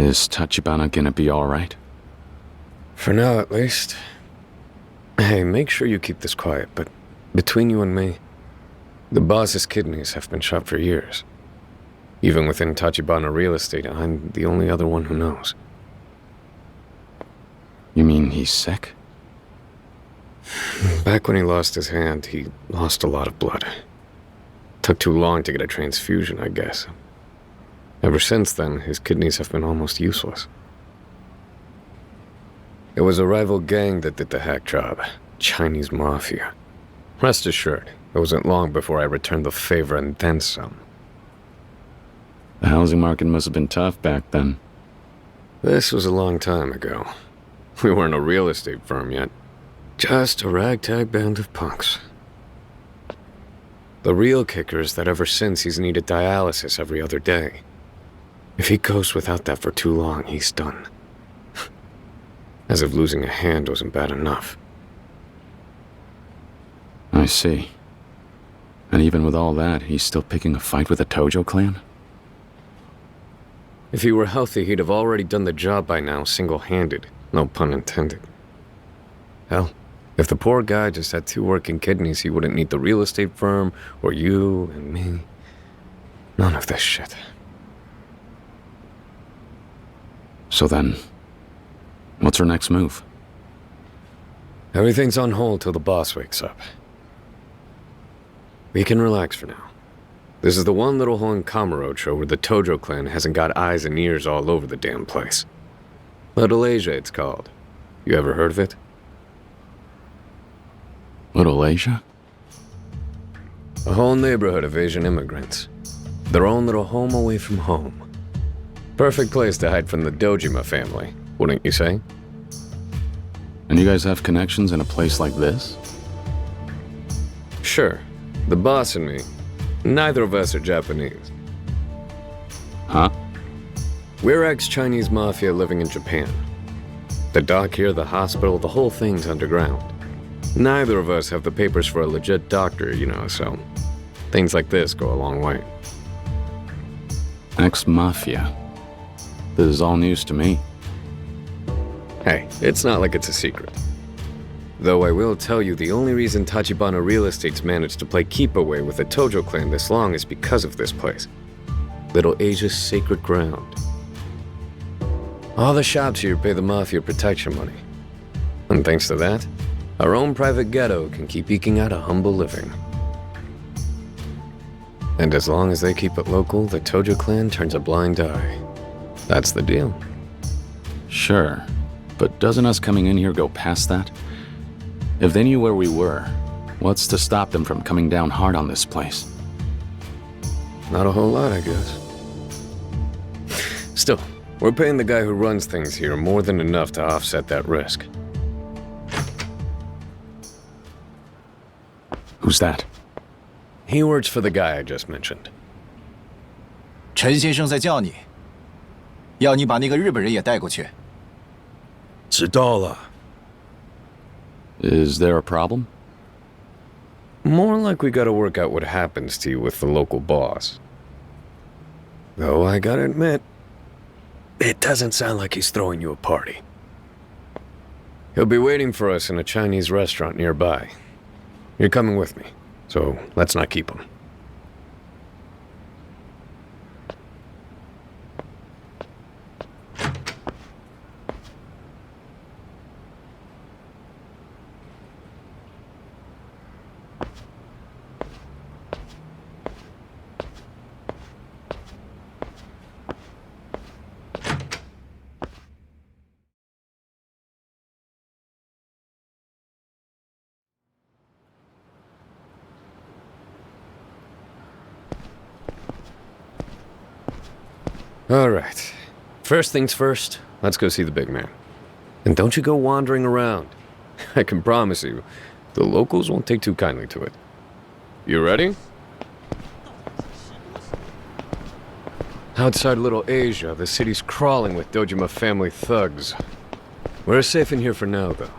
Is Tachibana gonna be alright? For now, at least. Hey, make sure you keep this quiet, but between you and me, the boss's kidneys have been shot for years. Even within Tachibana real estate, I'm the only other one who knows. You mean he's sick? Back when he lost his hand, he lost a lot of blood. Took too long to get a transfusion, I guess. Ever since then, his kidneys have been almost useless. It was a rival gang that did the hack job. Chinese mafia. Rest assured, it wasn't long before I returned the favor and then some. The housing market must have been tough back then. This was a long time ago. We weren't a real estate firm yet. Just a ragtag band of punks. The real kicker is that ever since he's needed dialysis every other day. If he goes without that for too long, he's done. As if losing a hand wasn't bad enough. I see. And even with all that, he's still picking a fight with the Tojo clan? If he were healthy, he'd have already done the job by now, single-handed. No pun intended. Hell, if the poor guy just had 2 working kidneys, he wouldn't need the real estate firm, or you and me. None of this shit. So then, what's our next move? Everything's on hold till the boss wakes up. We can relax for now. This is the one little hole in Kamurocho where the Tojo clan hasn't got eyes and ears all over the damn place. Little Asia, it's called. You ever heard of it? Little Asia? A whole neighborhood of Asian immigrants. Their own little home away from home. Perfect place to hide from the Dojima family, wouldn't you say? And you guys have connections in a place like this? Sure. The boss and me. Neither of us are Japanese. Huh? We're ex-Chinese mafia living in Japan. The dock here, the hospital, the whole thing's underground. Neither of us have the papers for a legit doctor, you know, so things like this go a long way. Ex-mafia. This is all news to me. Hey, it's not like it's a secret. Though I will tell you, the only reason Tachibana Real Estate's managed to play keep away with the Tojo clan this long is because of this place. Little Asia's sacred ground. All the shops here pay the mafia protection money. And thanks to that, our own private ghetto can keep eking out a humble living. And as long as they keep it local, the Tojo clan turns a blind eye. That's the deal. Sure, but doesn't us coming in here go past that? If they knew where we were, what's to stop them from coming down hard on this place? Not a whole lot, I guess. Still, we're paying the guy who runs things here more than enough to offset that risk. Who's that? He works for the guy I just mentioned. 陈先生在叫你，要你把那个日本人也带过去。知道了。 Is there a problem? More like we gotta work out what happens to you with the local boss. Though I gotta admit, it doesn't sound like he's throwing you a party. He'll be waiting for us in a Chinese restaurant nearby. You're coming with me, so let's not keep him. All right. First things first, let's go see the big man. And don't you go wandering around. I can promise you, the locals won't take too kindly to it. You ready? Outside Little Asia, the city's crawling with Dojima family thugs. We're safe in here for now, though.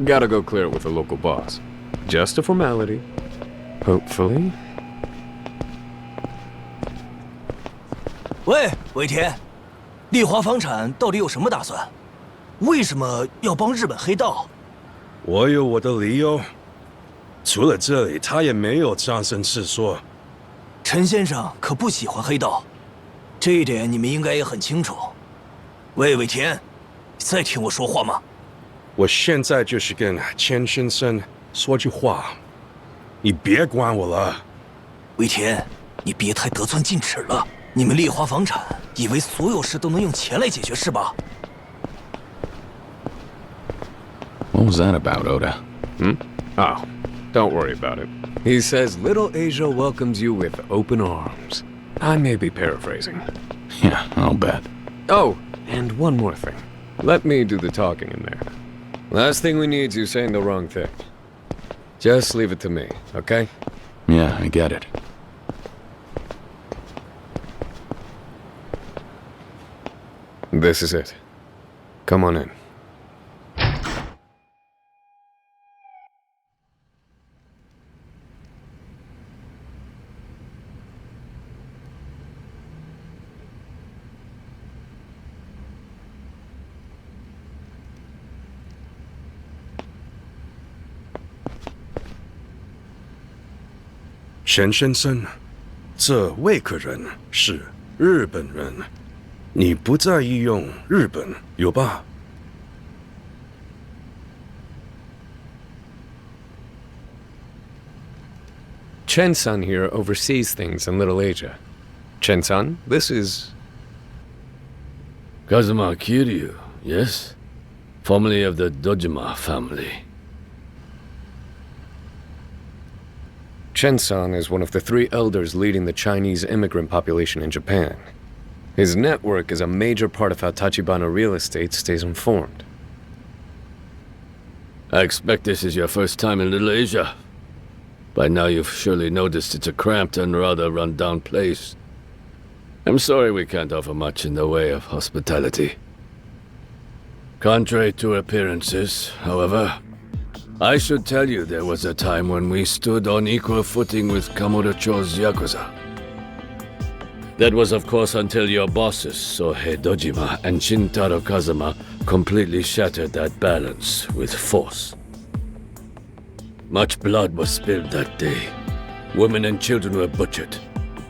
Gotta go clear it with the local boss. Just a formality. Hopefully. 喂，尾田，丽华房产到底有什么打算？为什么要帮日本黑道？我有我的理由。除了这里，他也没有张声势说。陈先生可不喜欢黑道，这一点你们应该也很清楚。喂，尾田，在听我说话吗？我现在就是跟钱先生说句话，你别管我了。尾田，你别太得寸进尺了。你们丽华房产以为所有事都能用钱来解决是吧？ What was that about, Oda? Oh, don't worry about it. He says Little Asia welcomes you with open arms. I may be paraphrasing. Yeah, I'll bet. Oh, and one more thing. Let me do the talking in there. Last thing we need is you saying the wrong thing. Just leave it to me, okay? Yeah, I get it. This is it. Come on in. "钱先生，这位客人是日本人，你不在意用日本，有吧？" Chen-san here oversees things in Little Asia. Chen-san, this is... Kazuma Kiryu, yes? Formerly of the Dojima family. Chen-san is one of the 3 elders leading the Chinese immigrant population in Japan. His network is a major part of how Tachibana Real Estate stays informed. I expect this is your first time in Little Asia. By now you've surely noticed it's a cramped and rather run-down place. I'm sorry we can't offer much in the way of hospitality. Contrary to appearances, however, I should tell you there was a time when we stood on equal footing with Kamurocho's Yakuza. That was of course until your bosses, Sohei Dojima and Shintaro Kazuma, completely shattered that balance with force. Much blood was spilled that day. Women and children were butchered.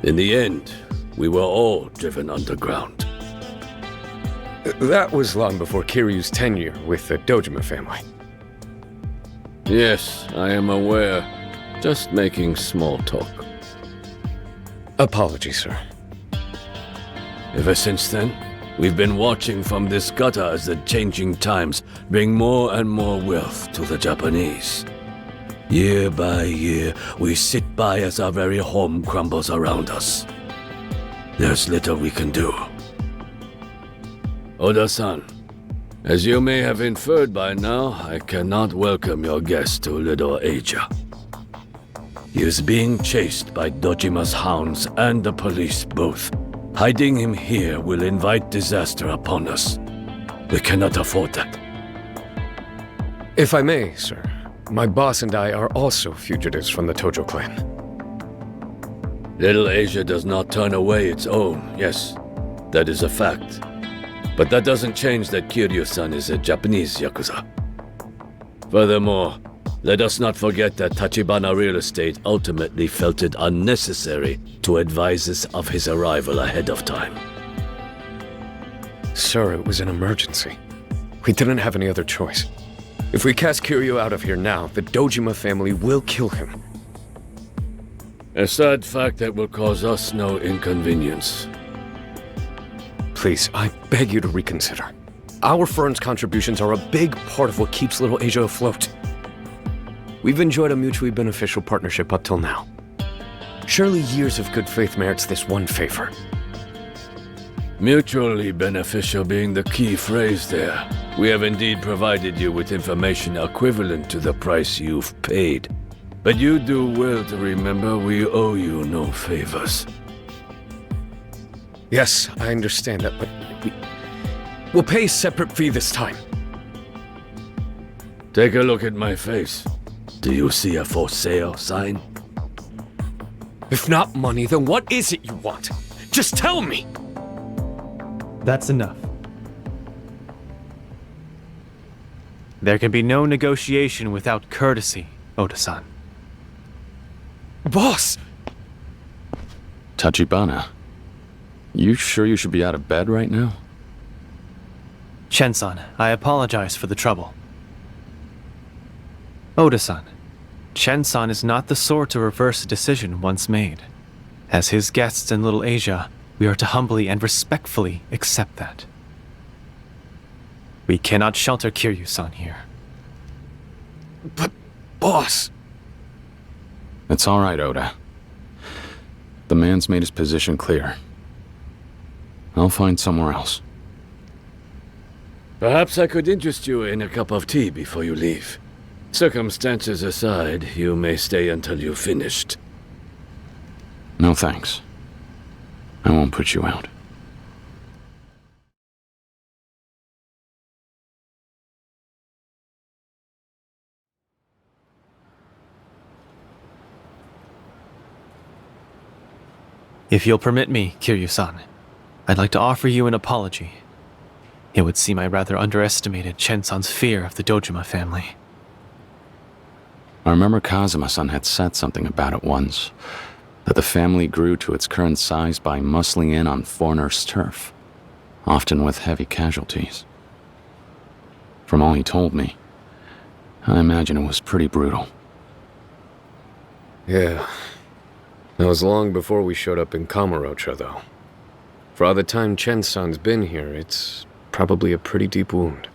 In the end, we were all driven underground. That was long before Kiryu's tenure with the Dojima family. Yes, I am aware. Just making small talk. Apologies, sir. Ever since then, we've been watching from this gutter as the changing times bring more and more wealth to the Japanese. Year by year, we sit by as our very home crumbles around us. There's little we can do. Oda-san, as you may have inferred by now, I cannot welcome your guest to Little Asia. He is being chased by Dojima's hounds and the police both. Hiding him here will invite disaster upon us. We cannot afford that. If I may, sir, my boss and I are also fugitives from the Tojo clan. Little Asia does not turn away its own, yes, that is a fact. But that doesn't change that Kiryu-san is a Japanese Yakuza. Furthermore, let us not forget that Tachibana Real Estate ultimately felt it unnecessary to advise us of his arrival ahead of time. Sir, it was an emergency. We didn't have any other choice. If we cast Kiryu out of here now, the Dojima family will kill him. A sad fact that will cause us no inconvenience. Please, I beg you to reconsider. Our firm's contributions are a big part of what keeps Little Asia afloat. We've enjoyed a mutually beneficial partnership up till now. Surely years of good faith merits this one favor. Mutually beneficial being the key phrase there. We have indeed provided you with information equivalent to the price you've paid. But you do well to remember we owe you no favors. Yes, I understand that, but we'll pay a separate fee this time. Take a look at my face. Do you see a for sale sign? If not money, then what is it you want? Just tell me! That's enough. There can be no negotiation without courtesy, Oda-san. Boss! Tachibana, you sure you should be out of bed right now? Chen-san, I apologize for the trouble. Oda-san, Chen-san is not the sort to reverse a decision once made. As his guests in Little Asia, we are to humbly and respectfully accept that. We cannot shelter Kiryu-san here. But, boss... It's all right, Oda. The man's made his position clear. I'll find somewhere else. Perhaps I could interest you in a cup of tea before you leave. Circumstances aside, you may stay until you've finished. No thanks. I won't put you out. If you'll permit me, Kiryu-san, I'd like to offer you an apology. It would seem I rather underestimated Chen-san's fear of the Dojima family. I remember Kazuma-san had said something about it once, that the family grew to its current size by muscling in on foreigners' turf, often with heavy casualties. From all he told me, I imagine it was pretty brutal. Yeah. That was long before we showed up in Kamurocho, though. For all the time Chen-san's been here, it's probably a pretty deep wound.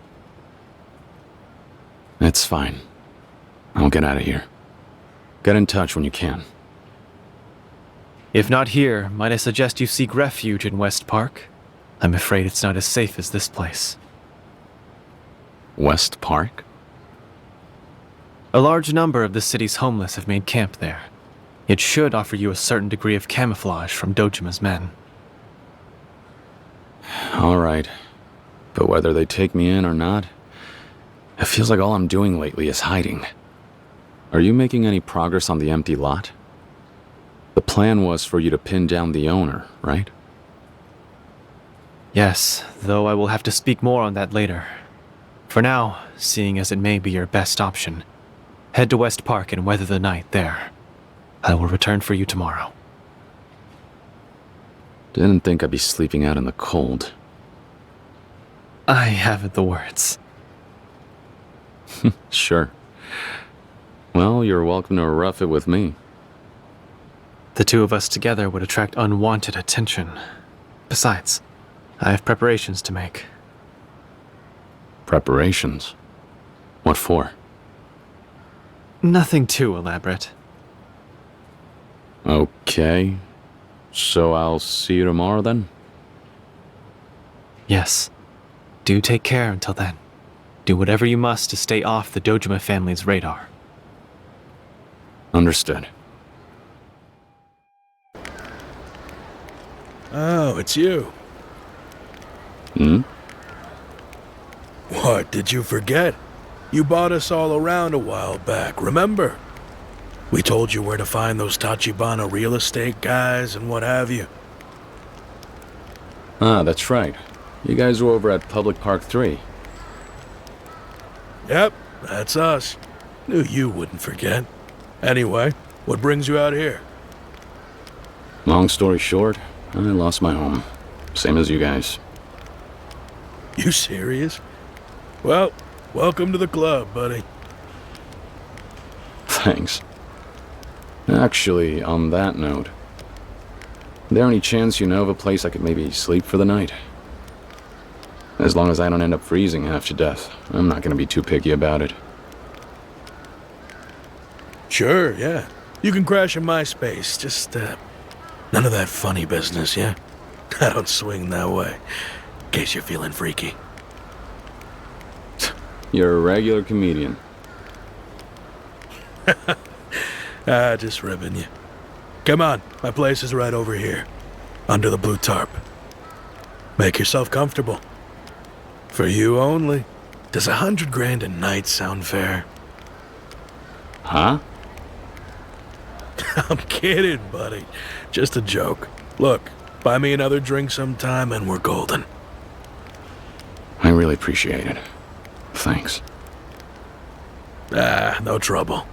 It's fine. I'll get out of here. Get in touch when you can. If not here, might I suggest you seek refuge in West Park? I'm afraid it's not as safe as this place. West Park? A large number of the city's homeless have made camp there. It should offer you a certain degree of camouflage from Dojima's men. All right. But whether they take me in or not, it feels like all I'm doing lately is hiding. Are you making any progress on the empty lot? The plan was for you to pin down the owner, right? Yes, though I will have to speak more on that later. For now, seeing as it may be your best option, head to West Park and weather the night there. I will return for you tomorrow. Didn't think I'd be sleeping out in the cold. I haven't the words. Sure. Well, you're welcome to rough it with me. The two of us together would attract unwanted attention. Besides, I have preparations to make. Preparations? What for? Nothing too elaborate. Okay. So I'll see you tomorrow then? Yes. Do take care until then. Do whatever you must to stay off the Dojima family's radar. Understood. Oh, it's you. Hmm? What, did you forget? You bought us all around a while back, remember? We told you where to find those Tachibana real estate guys and what have you. Ah, that's right. You guys were over at Public Park 3. Yep, that's us. Knew you wouldn't forget. Anyway, what brings you out here? Long story short, I lost my home. Same as you guys. You serious? Well, welcome to the club, buddy. Thanks. Actually, on that note, there any chance you know of a place I could maybe sleep for the night? As long as I don't end up freezing half to death, I'm not gonna be too picky about it. Sure, yeah. You can crash in my space, just, none of that funny business, yeah? I don't swing that way, in case you're feeling freaky. You're a regular comedian. Just ribbing you. Come on, my place is right over here, under the blue tarp. Make yourself comfortable. For you only. Does 100 grand a night sound fair? Huh? I'm kidding, buddy. Just a joke. Look, buy me another drink sometime and we're golden. I really appreciate it. Thanks. Ah, no trouble.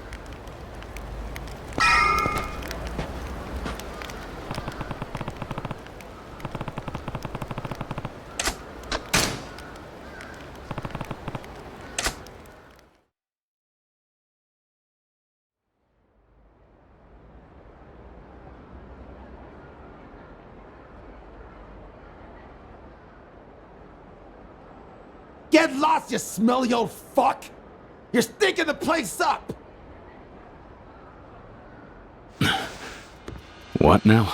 Get lost, you smelly old fuck! You're stinking the place up! What now?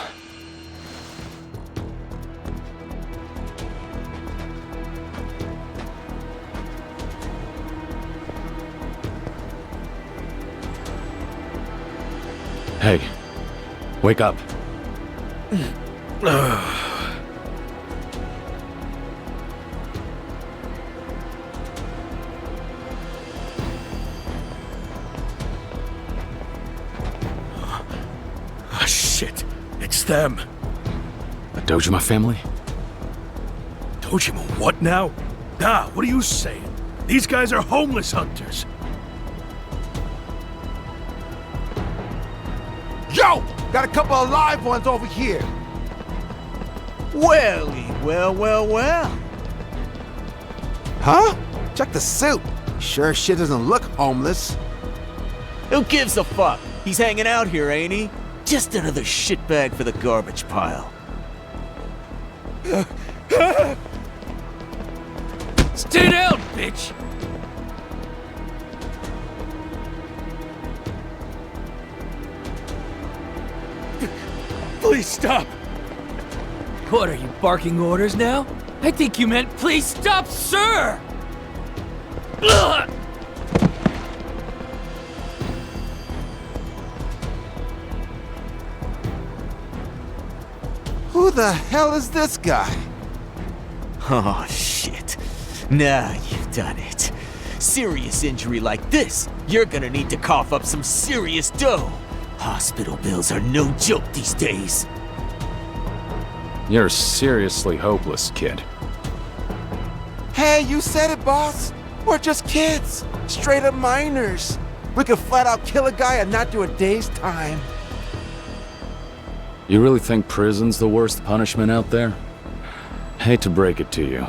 Hey, wake up. Ah, shit. It's them. The Dojima family? Dojima, what now? Nah, what are you saying? These guys are homeless hunters. Yo! Got a couple of live ones over here! Welly, well. Huh? Check the suit. Sure shit doesn't look homeless. Who gives a fuck? He's hanging out here, ain't he? Just another shitbag for the garbage pile. Stay down, bitch! Please stop. What, are you barking orders now? I think you meant please stop, sir! Ugh! Who the hell is this guy? Oh, shit. Now you've done it. Serious injury like this, you're gonna need to cough up some serious dough. Hospital bills are no joke these days. You're seriously hopeless, kid. Hey, you said it, boss. We're just kids. Straight up minors. We could flat out kill a guy and not do a day's time. You really think prison's the worst punishment out there? Hate to break it to you,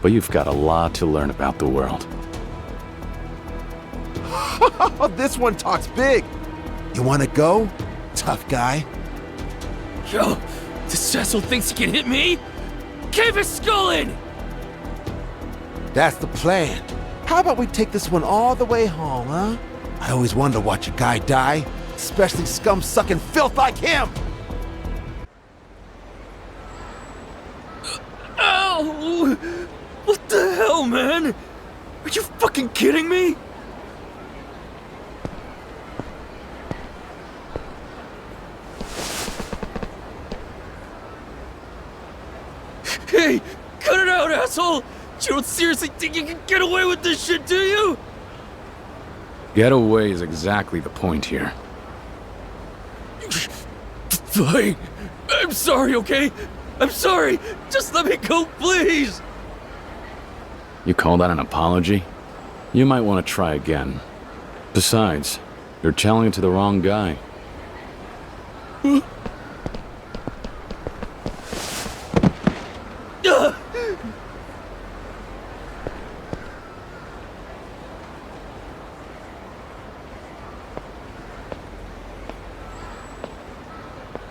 but you've got a lot to learn about the world. Oh, this one talks big. You wanna go? Tough guy. Yo, this Cecil thinks he can hit me? Cave his skull in! That's the plan. How about we take this one all the way home, huh? I always wanted to watch a guy die, especially scum-sucking filth like him! Ow! What the hell, man? Are you fucking kidding me? Hey, cut it out, asshole! You don't seriously think you can get away with this shit, do you? Getaway is exactly the point here. Fine. I'm sorry, okay? I'm sorry. Just let me go, please. You call that an apology? You might want to try again. Besides, you're telling it to the wrong guy.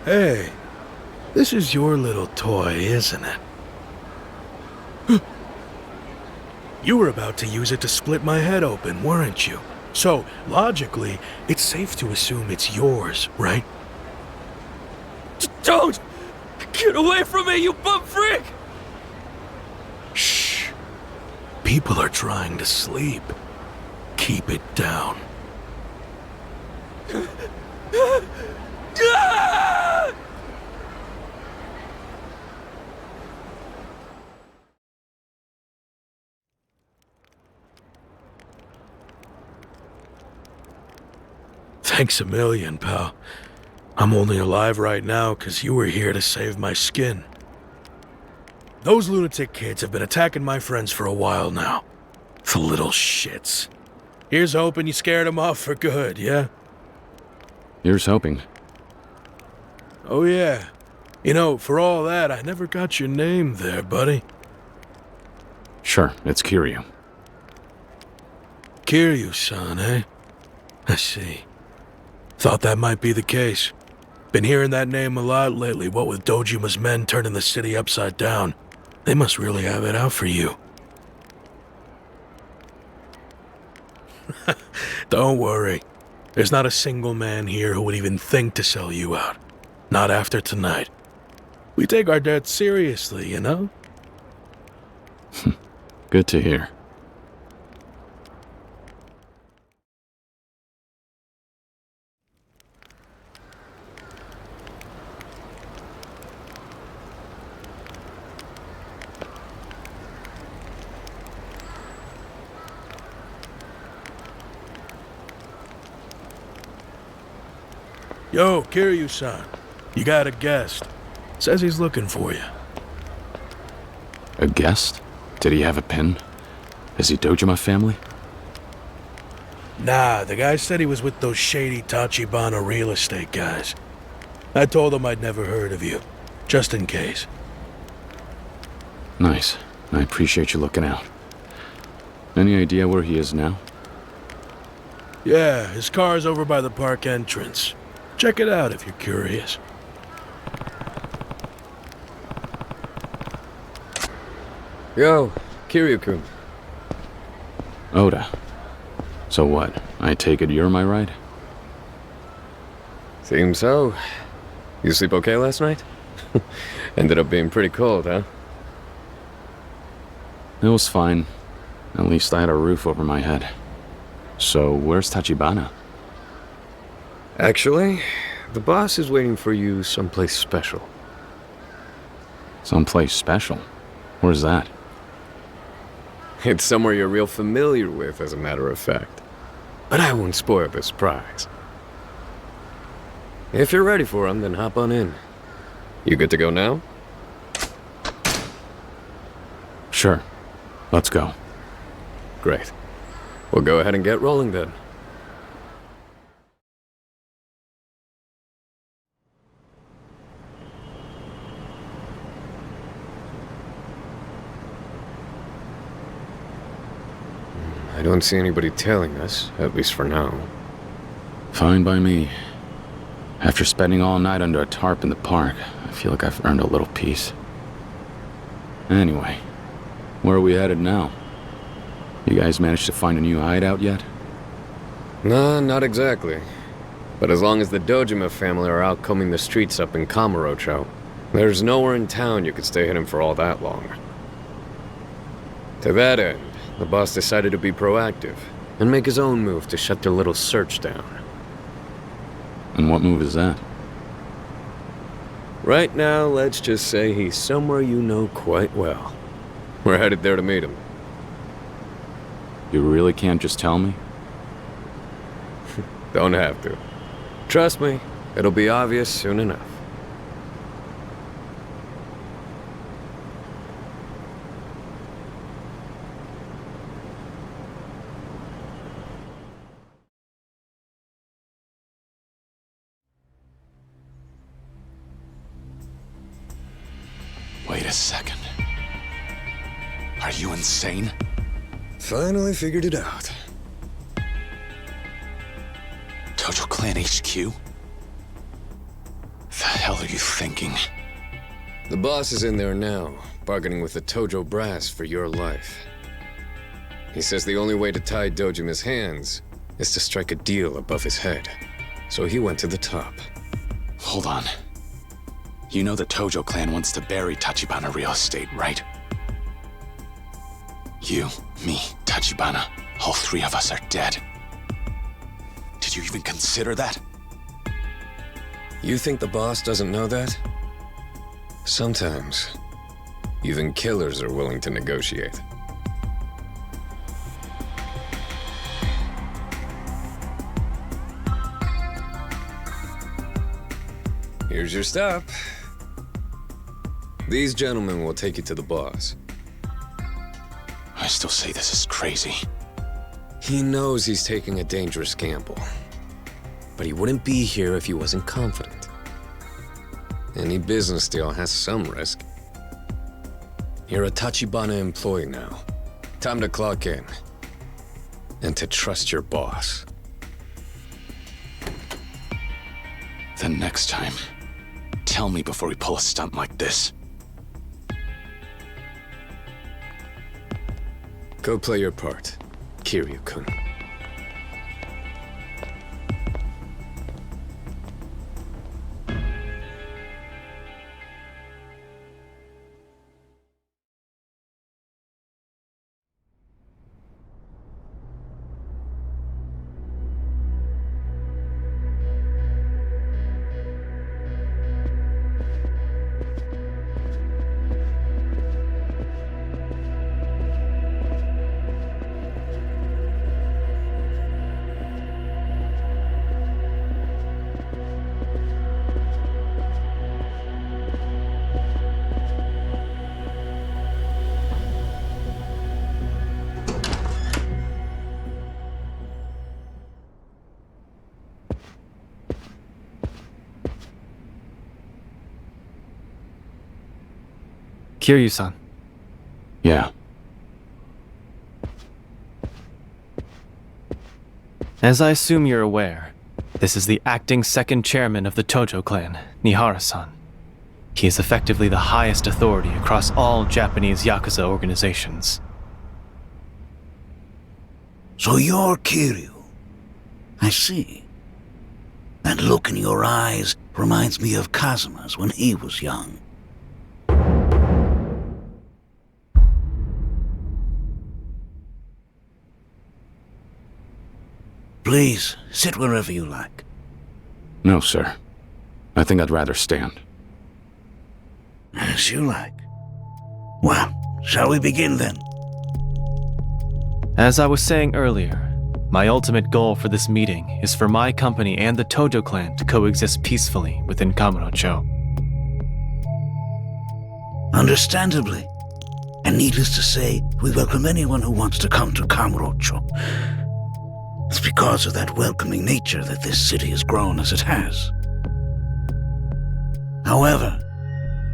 Hey, this is your little toy, isn't it? You were about to use it to split my head open, weren't you? So, logically, it's safe to assume it's yours, right? Don't! Get away from me, you bum freak! Shh. People are trying to sleep. Keep it down. Ah! Thanks a million, pal. I'm only alive right now because you were here to save my skin. those lunatic kids have been attacking my friends for a while now. The little shits. Here's hoping you scared them off for good, yeah? Here's hoping. Oh yeah. You know, for all that, I never got your name there, buddy. Sure, it's Kiryu. Kiryu-san, eh? I see. Thought that might be the case. Been hearing that name a lot lately, what with Dojima's men turning the city upside down. They must really have it out for you. Don't worry. There's not a single man here who would even think to sell you out. Not after tonight. We take our debt seriously, you know? Good to hear. Yo, Kiryu-san. You got a guest. Says he's looking for you. A guest? Did he have a pin? Is he Dojima family? Nah, the guy said he was with those shady Tachibana real estate guys. I told him I'd never heard of you, just in case. Nice. I appreciate you looking out. Any idea where he is now? Yeah, his car's over by the park entrance. Check it out if you're curious. Yo, Kiryu-kun. Oda. So what? I take it you're my ride? Seems so. You sleep okay last night? Ended up being pretty cold, huh? It was fine. At least I had a roof over my head. So, where's Tachibana? Actually, the boss is waiting for you someplace special. Someplace special? Where's that? It's somewhere you're real familiar with, as a matter of fact. But I won't spoil the surprise. If you're ready for him, then hop on in. You good to go now? Sure. Let's go. Great. We'll go ahead and get rolling then. I don't see anybody tailing us, at least for now. Fine by me. After spending all night under a tarp in the park, I feel like I've earned a little peace. Anyway, where are we headed now? You guys managed to find a new hideout yet? Nah, not exactly. But as long as the Dojima family are out combing the streets up in Kamurocho, there's nowhere in town you could stay hidden for all that long. To that end, the boss decided to be proactive and make his own move to shut their little search down. And what move is that? Right now, let's just say he's somewhere you know quite well. We're headed there to meet him. You really can't just tell me? Don't have to. Trust me, it'll be obvious soon enough. Wait a second. Are you insane? Finally figured it out. Tojo Clan HQ? The hell are you thinking? The boss is in there now, bargaining with the Tojo brass for your life. He says the only way to tie Dojima's hands is to strike a deal above his head. So he went to the top. Hold on. You know the Tojo Clan wants to bury Tachibana real estate, right? You, me, Tachibana, all three of us are dead. Did you even consider that? You think the boss doesn't know that? Sometimes, even killers are willing to negotiate. Here's your stop. These gentlemen will take you to the boss. I still say this is crazy. He knows he's taking a dangerous gamble. But he wouldn't be here if he wasn't confident. Any business deal has some risk. You're a Tachibana employee now. Time to clock in. And to trust your boss. Then next time, tell me before we pull a stunt like this. Go play your part, Kiryu-kun. Kiryu-san. Yeah. As I assume you're aware, this is the acting second chairman of the Tojo clan, Nihara-san. He is effectively the highest authority across all Japanese Yakuza organizations. So you're Kiryu. I see. That look in your eyes reminds me of Kazuma's when he was young. Please, sit wherever you like. No, sir. I think I'd rather stand. As you like. Well, shall we begin then? As I was saying earlier, my ultimate goal for this meeting is for my company and the Tojo clan to coexist peacefully within Kamurocho. Understandably. And needless to say, we welcome anyone who wants to come to Kamurocho. It's because of that welcoming nature that this city has grown as it has. However,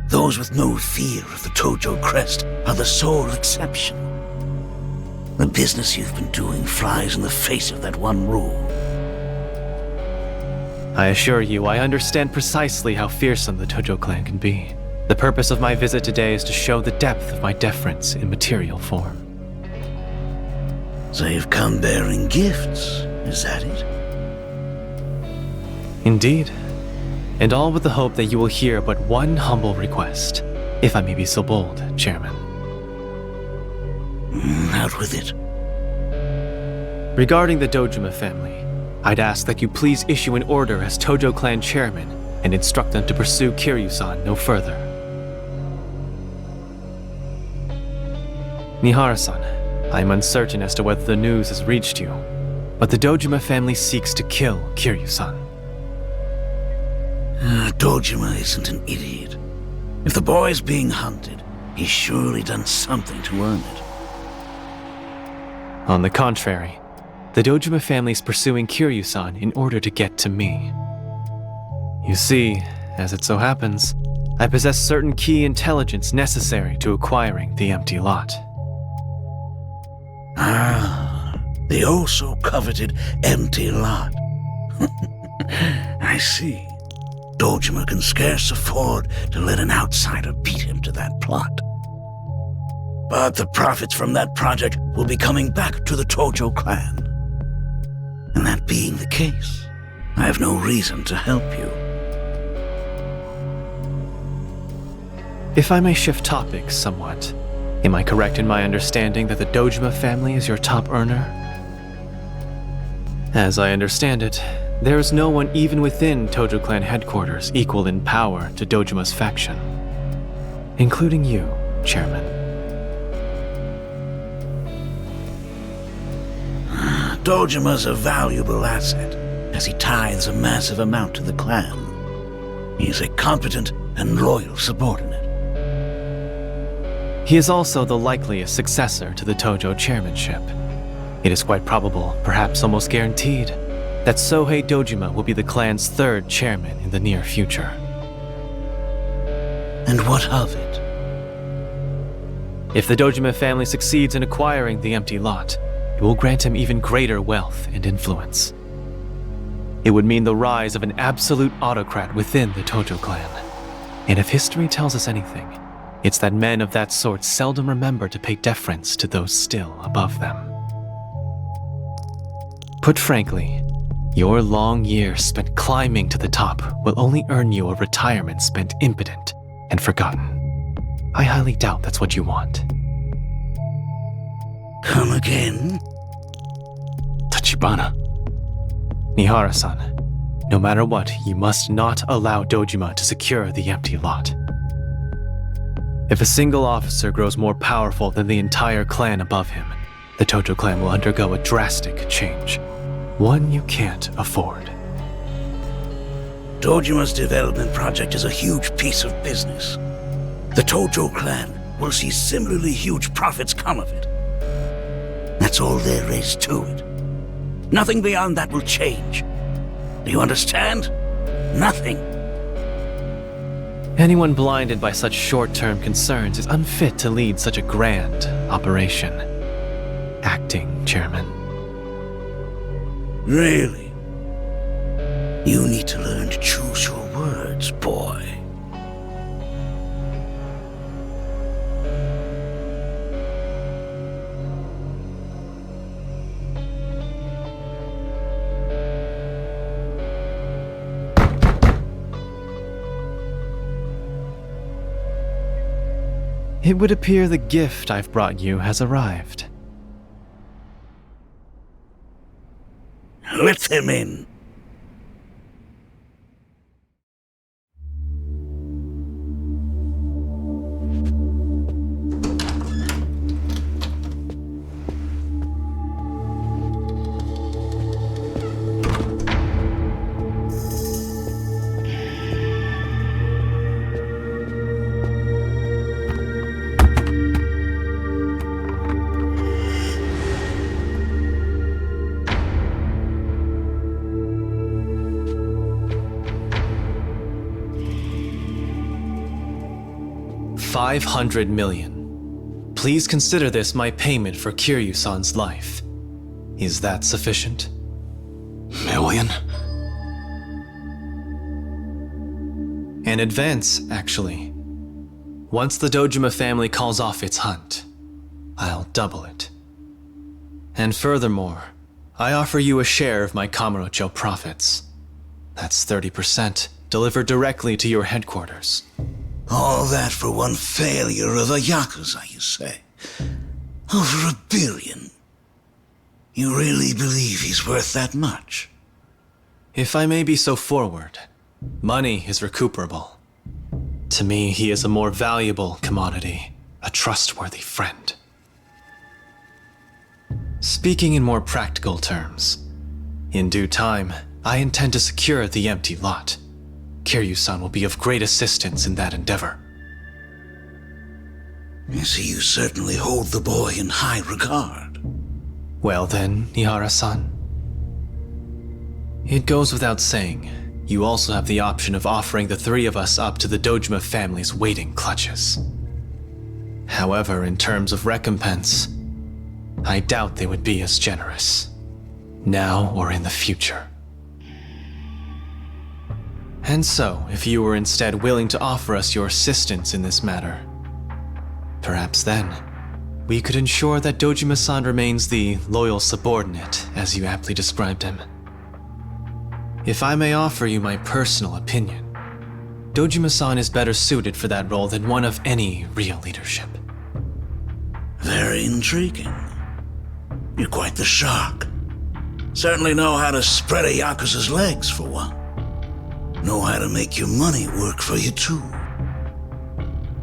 those with no fear of the Tojo crest are the sole exception. The business you've been doing flies in the face of that one rule. I assure you, I understand precisely how fearsome the Tojo clan can be. The purpose of my visit today is to show the depth of my deference in material form. So you've come bearing gifts, is that it? Indeed. And all with the hope that you will hear but one humble request, if I may be so bold, Chairman. Out with it. Regarding the Dojima family, I'd ask that you please issue an order as Tojo clan chairman and instruct them to pursue Kiryu-san no further. Nihara-san, I am uncertain as to whether the news has reached you, but the Dojima family seeks to kill Kiryu-san. Dojima isn't an idiot. If the boy's being hunted, he's surely done something to earn it. On the contrary, the Dojima family is pursuing Kiryu-san in order to get to me. You see, as it so happens, I possess certain key intelligence necessary to acquiring the empty lot. Ah, the also coveted empty lot. I see. Dojima can scarce afford to let an outsider beat him to that plot. But the profits from that project will be coming back to the Tojo clan. And that being the case, I have no reason to help you. If I may shift topics somewhat, am I correct in my understanding that the Dojima family is your top earner? As I understand it, there is no one even within Tojo clan headquarters equal in power to Dojima's faction, including you, Chairman. Dojima's a valuable asset, as he tithes a massive amount to the clan. He is a competent and loyal subordinate. He is also the likeliest successor to the Tojo chairmanship. It is quite probable, perhaps almost guaranteed, that Sohei Dojima will be the clan's third chairman in the near future. And what of it? If the Dojima family succeeds in acquiring the empty lot, it will grant him even greater wealth and influence. It would mean the rise of an absolute autocrat within the Tojo clan. And if history tells us anything, it's that men of that sort seldom remember to pay deference to those still above them. Put frankly, your long years spent climbing to the top will only earn you a retirement spent impotent and forgotten. I highly doubt that's what you want. Come again? Tachibana. Nihara-san, no matter what, you must not allow Dojima to secure the empty lot. If a single officer grows more powerful than the entire clan above him, the Tojo clan will undergo a drastic change. One you can't afford. Dojima's development project is a huge piece of business. The Tojo clan will see similarly huge profits come of it. That's all there is to it. Nothing beyond that will change. Do you understand? Nothing. Anyone blinded by such short-term concerns is unfit to lead such a grand operation. Acting chairman. Really? You need to learn to choose your words, boy. It would appear the gift I've brought you has arrived. Let them in. $500 million. Please consider this my payment for Kiryu-san's life. Is that sufficient? Million? An advance, actually. Once the Dojima family calls off its hunt, I'll double it. And furthermore, I offer you a share of my Kamurocho profits. That's 30%, delivered directly to your headquarters. All that for one failure of a Yakuza, you say? Over $1 billion. You really believe he's worth that much? If I may be so forward, money is recuperable. To me, he is a more valuable commodity, a trustworthy friend. Speaking in more practical terms, in due time, I intend to secure the empty lot. Kiryu-san will be of great assistance in that endeavor. I see you certainly hold the boy in high regard. Well then, Nihara-san. It goes without saying, you also have the option of offering the three of us up to the Dojima family's waiting clutches. However, in terms of recompense, I doubt they would be as generous, now or in the future. And so, if you were instead willing to offer us your assistance in this matter, perhaps then, we could ensure that Dojima-san remains the loyal subordinate, as you aptly described him. If I may offer you my personal opinion, Dojima-san is better suited for that role than one of any real leadership. Very intriguing. You're quite the shark. Certainly know how to spread a Yakuza's legs, for one. Know how to make your money work for you, too.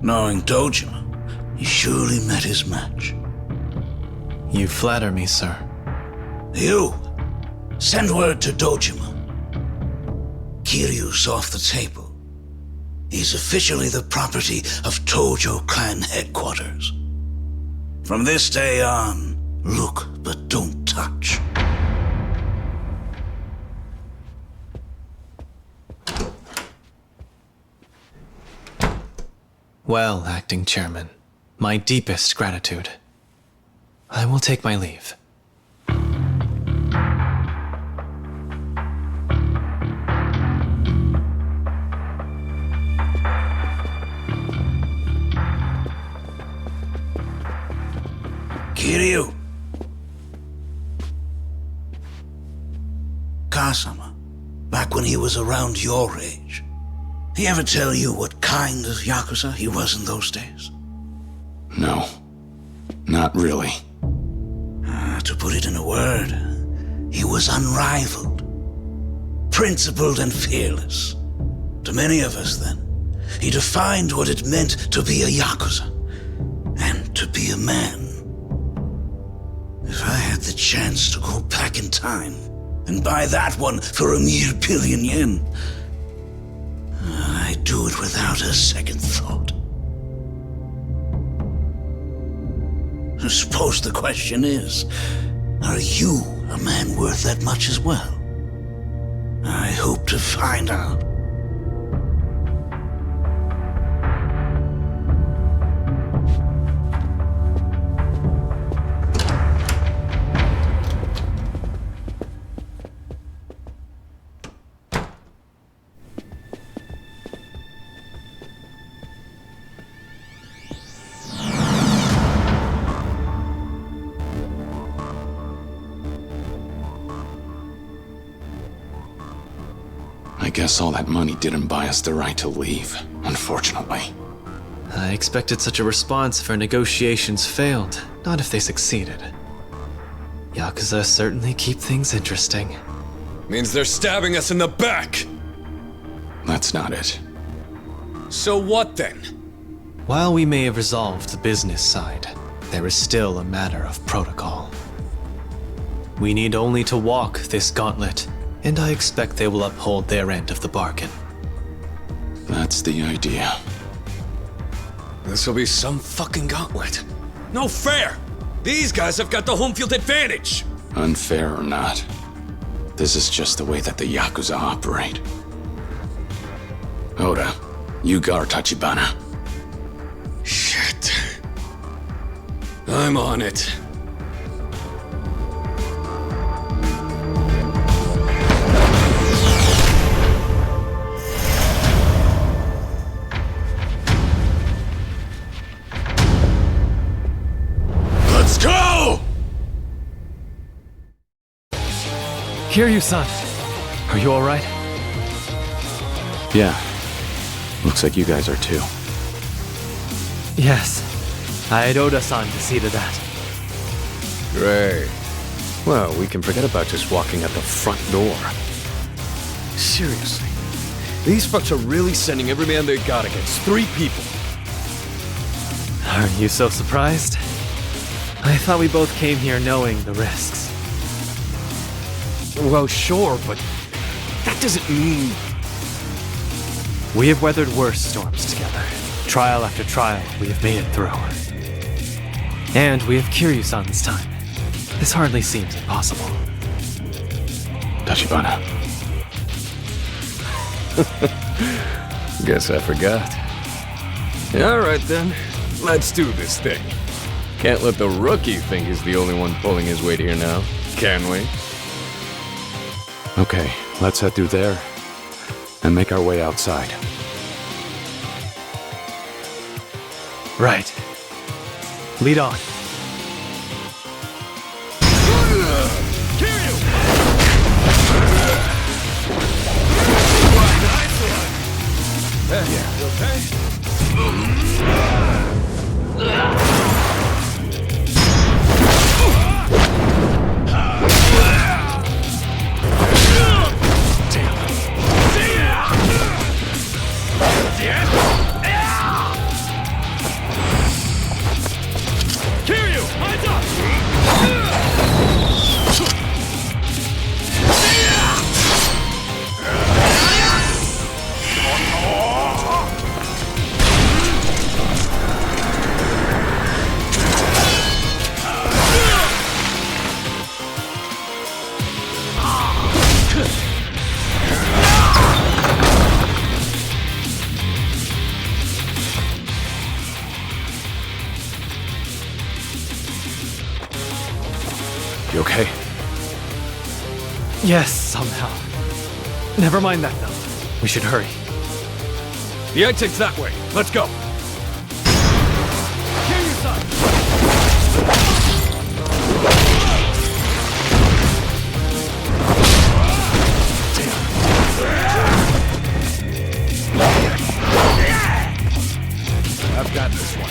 Knowing Dojima, he surely met his match. You flatter me, sir. You, send word to Dojima. Kiryu's off the table. He's officially the property of Tojo clan headquarters. From this day on, look but don't touch. Well, acting chairman, my deepest gratitude. I will take my leave. Kiryu! Kazama, back when he was around your age, he ever tell you what kind of Yakuza he was in those days? No, not really. To put it in a word, he was unrivaled, principled and fearless. To many of us then, he defined what it meant to be a Yakuza, and to be a man. If I had the chance to go back in time, and buy that one for a mere billion yen, I'd do it without a second thought. I suppose the question is, are you a man worth that much as well? I hope to find out. I guess all that money didn't buy us the right to leave, unfortunately. I expected such a response if our negotiations failed, not if they succeeded. Yakuza certainly keep things interesting. Means they're stabbing us in the back! That's not it. So what then? While we may have resolved the business side, there is still a matter of protocol. We need only to walk this gauntlet, and I expect they will uphold their end of the bargain. That's the idea. This'll be some fucking gauntlet. No fair! These guys have got the home field advantage! Unfair or not, this is just the way that the Yakuza operate. Oda, you guard Tachibana. Shit. I'm on it. Let's go! Kiryu-san, are you alright? Yeah, looks like you guys are too. Yes. I had Oda-san to see to that. Great. Well, we can forget about just walking out the front door. Seriously. These fucks are really sending every man they got against 3 people. Are you so surprised? I thought we both came here knowing the risks. Well, sure, but that doesn't mean... We have weathered worse storms together. Trial after trial, we have made it through. And we have Kiryu-san this time. This hardly seems impossible. Tachibana. Guess I forgot. Alright then, let's do this thing. Can't let the rookie think he's the only one pulling his weight here now, can we? Okay, let's head through there and make our way outside. Right. Lead on. You okay? Yes, somehow. Never mind that, though. We should hurry. The exit's that way. Let's go. I've got this one.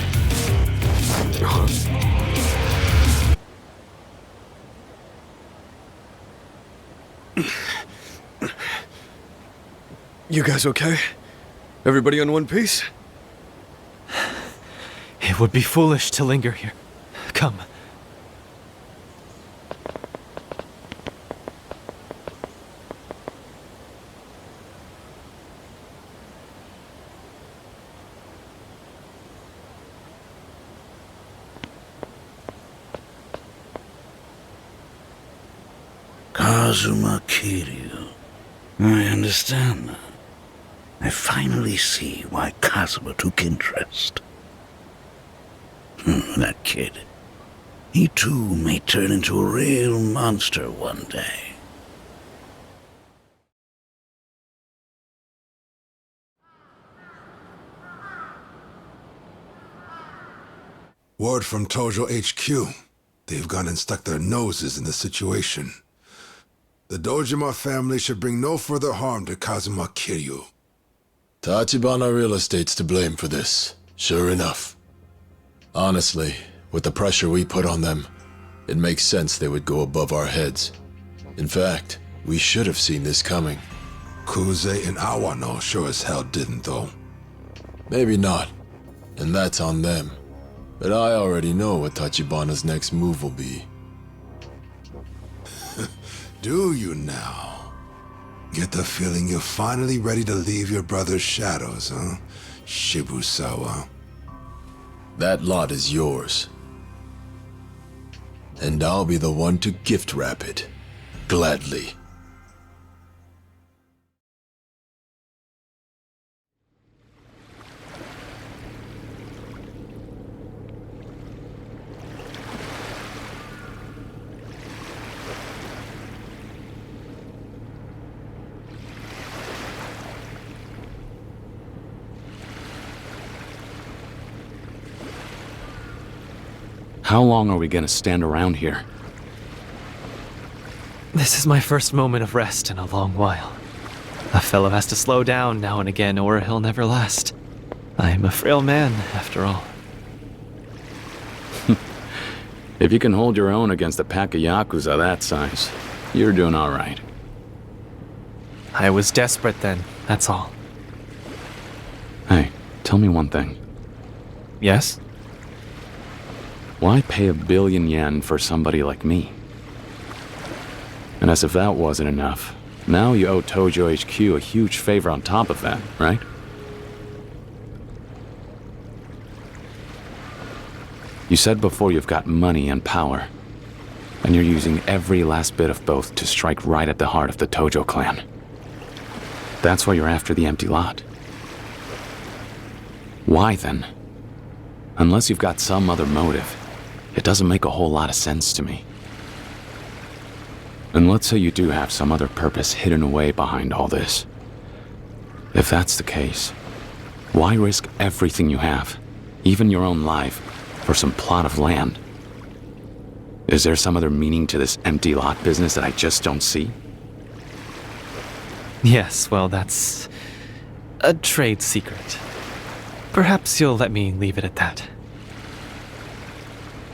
You guys okay? Everybody on one piece? It would be foolish to linger here. Come. Kazuma Kiryu. I understand now. I finally see why Kazuma took interest. That kid. He too may turn into a real monster one day. Word from Tojo HQ. They've gone and stuck their noses in the situation. The Dojima family should bring no further harm to Kazuma Kiryu. Tachibana Real Estate's to blame for this, sure enough. Honestly, with the pressure we put on them, it makes sense they would go above our heads. In fact, we should have seen this coming. Kuze and Awano sure as hell didn't, though. Maybe not, and that's on them. But I already know what Tachibana's next move will be. Do you now? Get the feeling you're finally ready to leave your brother's shadows, huh? Shibusawa. That lot is yours. And I'll be the one to gift wrap it. Gladly. How long are we gonna stand around here? This is my first moment of rest in a long while. A fellow has to slow down now and again, or he'll never last. I am a frail man, after all. If you can hold your own against a pack of Yakuza that size, you're doing all right. I was desperate then, that's all. Hey, tell me one thing. Yes? Why pay 1 billion yen for somebody like me? And as if that wasn't enough, now you owe Tojo HQ a huge favor on top of that, right? You said before you've got money and power, and you're using every last bit of both to strike right at the heart of the Tojo clan. That's why you're after the empty lot. Why then? Unless you've got some other motive, it doesn't make a whole lot of sense to me. And let's say you do have some other purpose hidden away behind all this. If that's the case, why risk everything you have, even your own life, for some plot of land? Is there some other meaning to this empty lot business that I just don't see? Yes, well, that's a trade secret. Perhaps you'll let me leave it at that.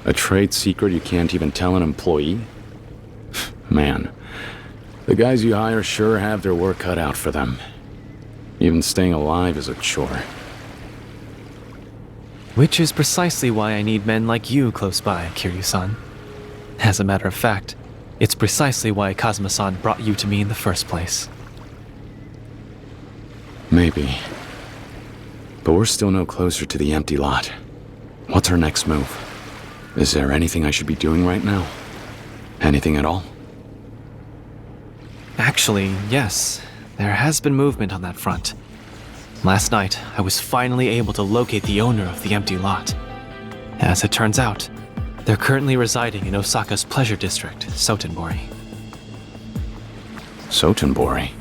A trade secret you can't even tell an employee? Man, the guys you hire sure have their work cut out for them. Even staying alive is a chore. Which is precisely why I need men like you close by, Kiryu-san. As a matter of fact, it's precisely why Kazuma-san brought you to me in the first place. Maybe. But we're still no closer to the empty lot. What's our next move? Is there anything I should be doing right now? Anything at all? Actually, yes. There has been movement on that front. Last night, I was finally able to locate the owner of the empty lot. As it turns out, They're currently residing in Osaka's pleasure district, Sotenbori. Sotenbori?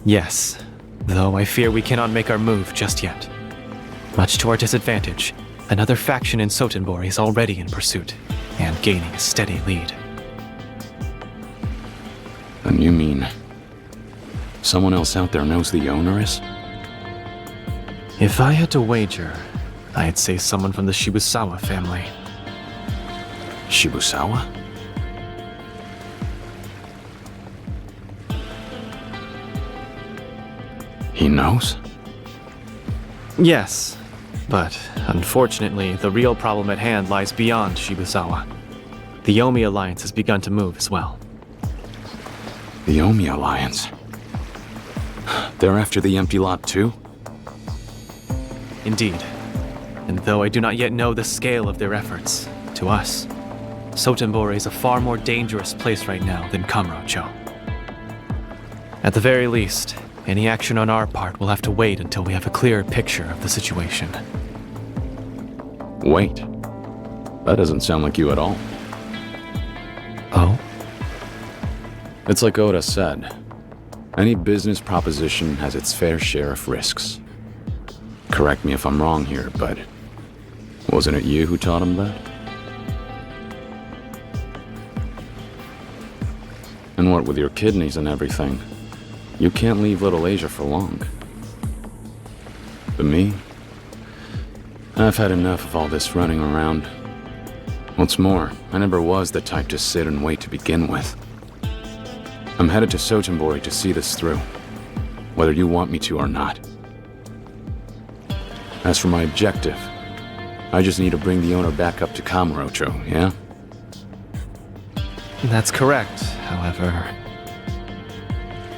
Yes, though I fear we cannot make our move just yet. Much to our disadvantage, another faction in Sotenbori is already in pursuit, and gaining a steady lead. And you mean someone else out there knows the owner is? If I had to wager, I'd say someone from the Shibusawa family. Shibusawa? He knows? Yes, but unfortunately, the real problem at hand lies beyond Shibusawa. The Yomi Alliance has begun to move as well. The Yomi Alliance? They're after the empty lot too? Indeed. And though I do not yet know the scale of their efforts, to us, Sotenbori is a far more dangerous place right now than Kamurocho. At the very least, any action on our part will have to wait until we have a clearer picture of the situation. Wait. That doesn't sound like you at all. Oh? It's like Oda said. Any business proposition has its fair share of risks. Correct me if I'm wrong here, but wasn't it you who taught him that? And what with your kidneys and everything, you can't leave Little Asia for long. But me? I've had enough of all this running around. What's more, I never was the type to sit and wait to begin with. I'm headed to Sotenbori to see this through, whether you want me to or not. As for my objective, I just need to bring the owner back up to Kamurocho, yeah? That's correct, however.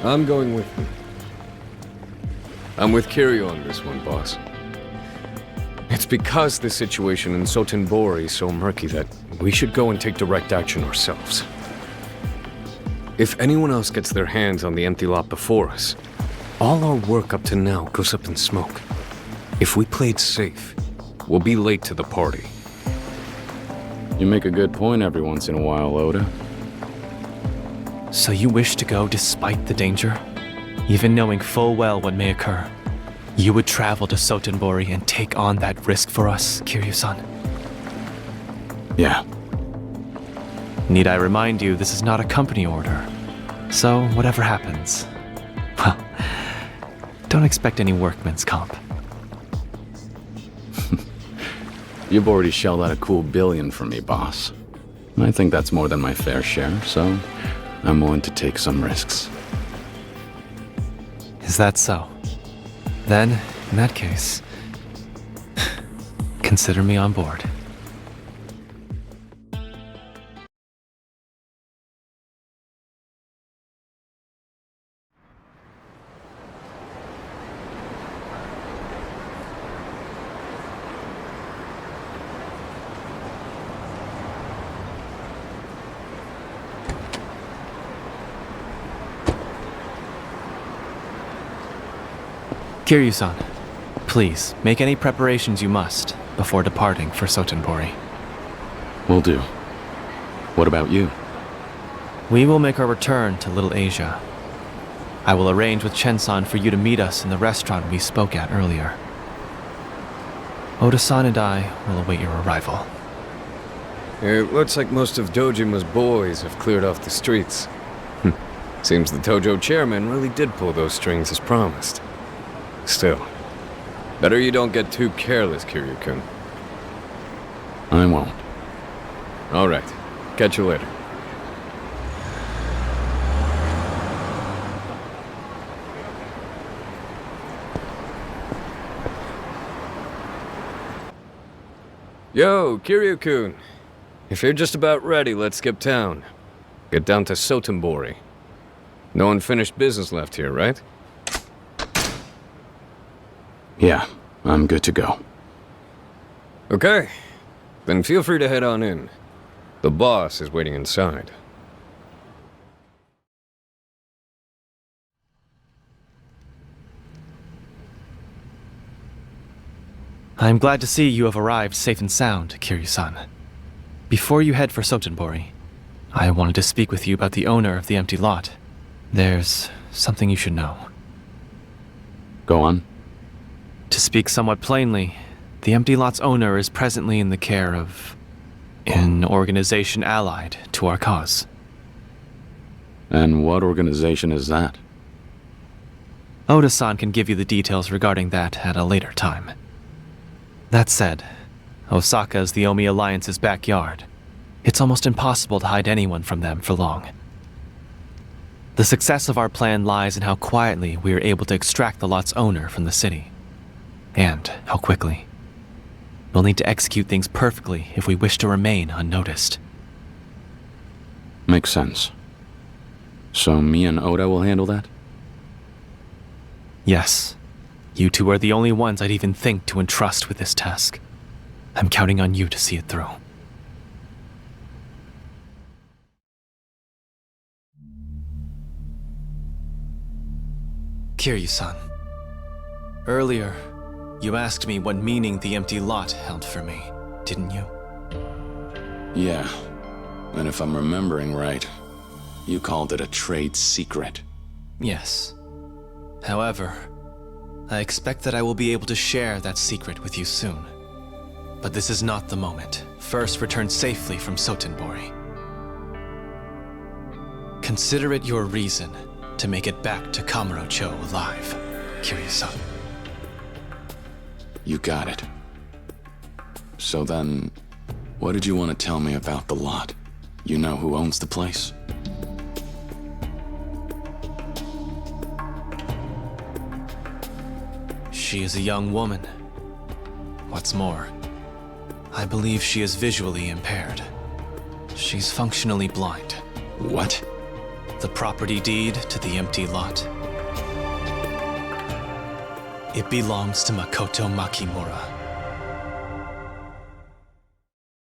I'm going with you. I'm with Kiryu on this one, boss. It's because the situation in Sotenbori is so murky that we should go and take direct action ourselves. If anyone else gets their hands on the empty lot before us, all our work up to now goes up in smoke. If we played safe, we'll be late to the party. You make a good point every once in a while, Oda. So you wish to go despite the danger? Even knowing full well what may occur, you would travel to Sotenbori and take on that risk for us, Kiryu-san? Yeah. Need I remind you, this is not a company order. So whatever happens, well, don't expect any workman's comp. You've already shelled out a cool $1 billion for me, boss. I think that's more than my fair share, so I'm willing to take some risks. Is that so? Then, in that case, consider me on board. Kiryu-san, please, make any preparations you must before departing for Sotenbori. Will do. What about you? We will make our return to Little Asia. I will arrange with Chen-san for you to meet us in the restaurant we spoke at earlier. Oda-san and I will await your arrival. It looks like most of Dojima's boys have cleared off the streets. Seems the Tojo chairman really did pull those strings as promised. Still, better you don't get too careless, Kiryu-kun. I won't. All right. Catch you later. Yo, Kiryu-kun. If you're just about ready, let's skip town. Get down to Sotenbori. No unfinished business left here, right? Yeah, I'm good to go. Okay. Then feel free to head on in. The boss is waiting inside. I'm glad to see you have arrived safe and sound, Kiryu-san. Before you head for Sotenbori, I wanted to speak with you about the owner of the empty lot. There's something you should know. Go on. To speak somewhat plainly, the empty lot's owner is presently in the care of an organization allied to our cause. And what organization is that? Oda-san can give you the details regarding that at a later time. That said, Osaka is the Omi Alliance's backyard. It's almost impossible to hide anyone from them for long. The success of our plan lies in how quietly we are able to extract the lot's owner from the city. And how quickly. We'll need to execute things perfectly if we wish to remain unnoticed. Makes sense. So me and Oda will handle that? Yes. You two are the only ones I'd even think to entrust with this task. I'm counting on you to see it through. Kiryu-san. Earlier, you asked me what meaning the empty lot held for me, didn't you? Yeah. And if I'm remembering right, you called it a trade secret. Yes. However, I expect that I will be able to share that secret with you soon. But this is not the moment. First, return safely from Sotenbori. Consider it your reason to make it back to Kamurocho alive, Kiryu-san. You got it. So then, what did you want to tell me about the lot? You know who owns the place? She is a young woman. What's more, I believe she is visually impaired. She's functionally blind. What? The property deed to the empty lot. It belongs to Makoto Makimura.